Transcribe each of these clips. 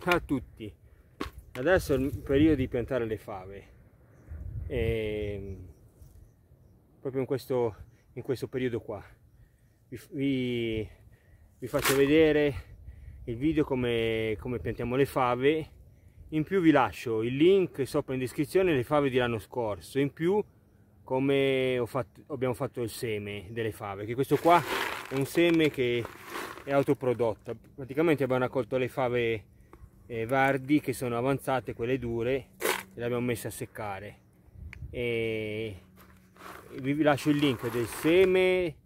Ciao a tutti, adesso è il periodo di piantare le fave proprio in questo periodo qua vi faccio vedere il video come piantiamo le fave. In più vi lascio il link sopra in descrizione, le fave dell'anno scorso, in più come abbiamo fatto il seme delle fave, che questo qua è un seme che è autoprodotto. Praticamente abbiamo raccolto le fave verdi che sono avanzate, quelle dure, e le abbiamo messe a seccare. E vi lascio il link del seme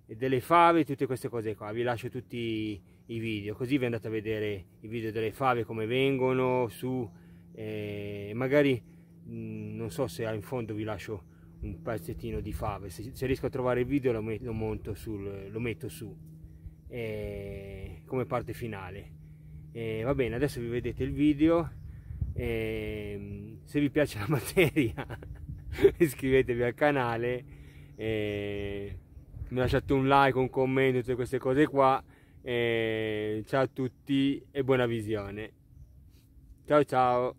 e delle fave, tutte queste cose qua, vi lascio tutti i video, così vi andate a vedere i video delle fave come vengono su, magari non so se in fondo vi lascio un pezzettino di fave, se riesco a trovare il video lo metto su come parte finale. Va bene, adesso vi vedete il video. Se vi piace la materia iscrivetevi al canale, mi lasciate un like, un commento, tutte queste cose qua. Ciao a tutti e buona visione. Ciao ciao.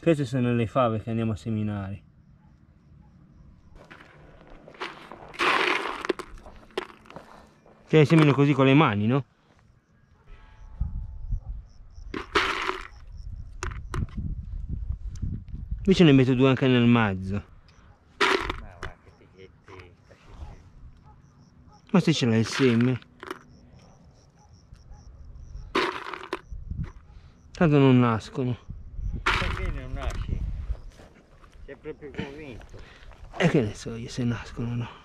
Queste sono le fave che andiamo a seminare. Cioè semino così con le mani, no? Invece ne metto due anche nel mezzo. Ma se ce l'hai il seme? Tanto non nascono. Perché non nasci? Sei proprio convinto? E che ne so io se nascono o no.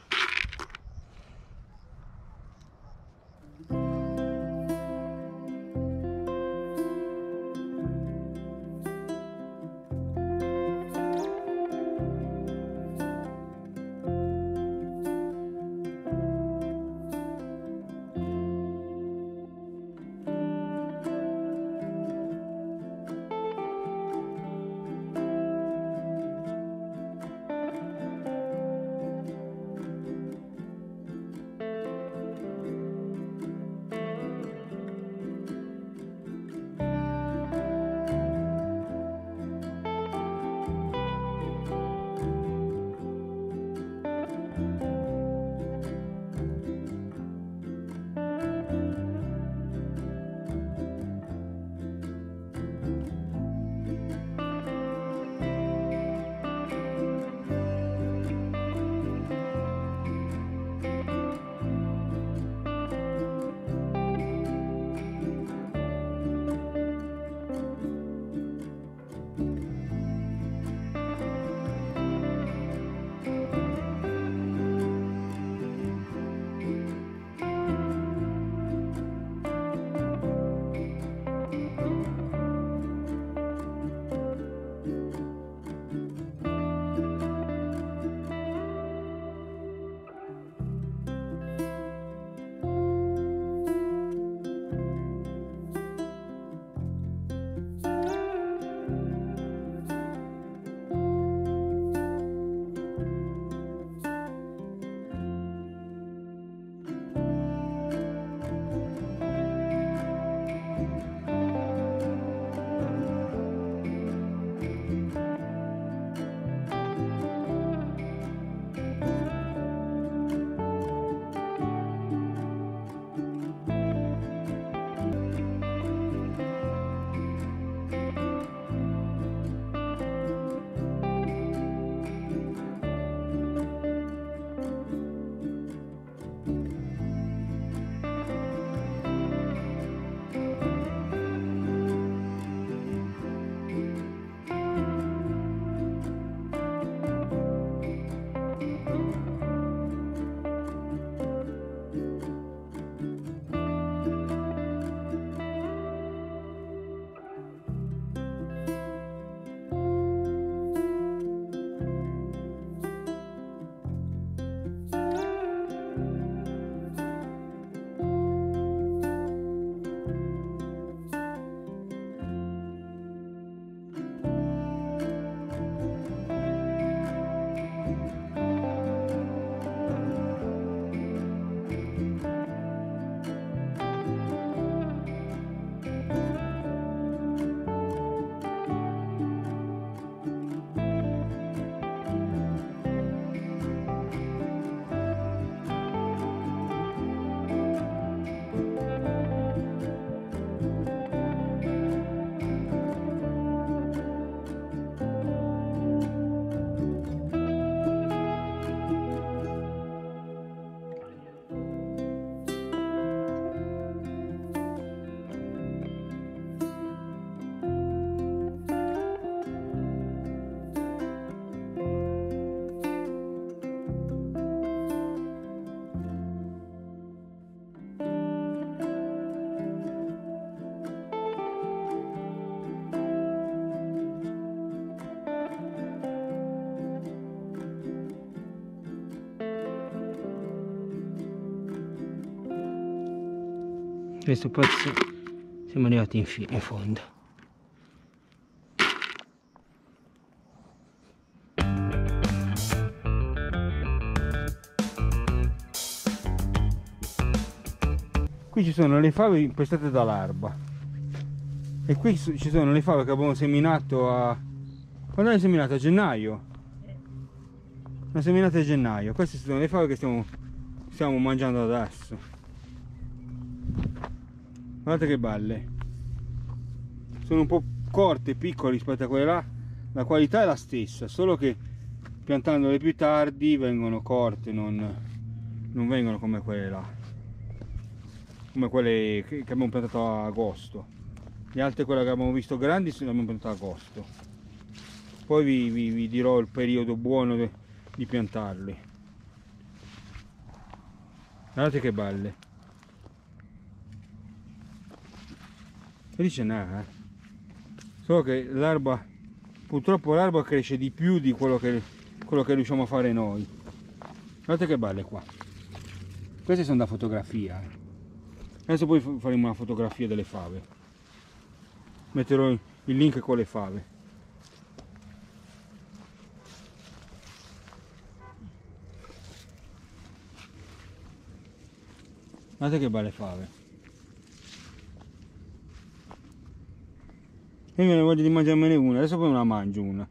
questo pezzo siamo arrivati in fondo. Qui ci sono le fave impestate da larva e qui ci sono le fave che abbiamo seminato quando l'hai seminato? A gennaio? L'ho seminata a gennaio. Queste sono le fave che stiamo mangiando adesso. Guardate che belle, sono un po' corte, piccole rispetto a quelle là, la qualità è la stessa, solo che piantandole più tardi vengono corte, non vengono come quelle là, come quelle che abbiamo piantato a agosto. Le altre, quelle che abbiamo visto grandi, le abbiamo piantate a agosto. Poi vi dirò il periodo buono di piantarli. Guardate che belle. E lì ce n'è, solo che l'erba, purtroppo l'erba cresce di più di quello che riusciamo a fare noi. Guardate che belle qua. Queste sono da fotografia. Adesso poi faremo una fotografia delle fave. Metterò il link con le fave. Guardate che belle fave. Io me ne voglio di mangiarmene una, adesso poi me la mangio una.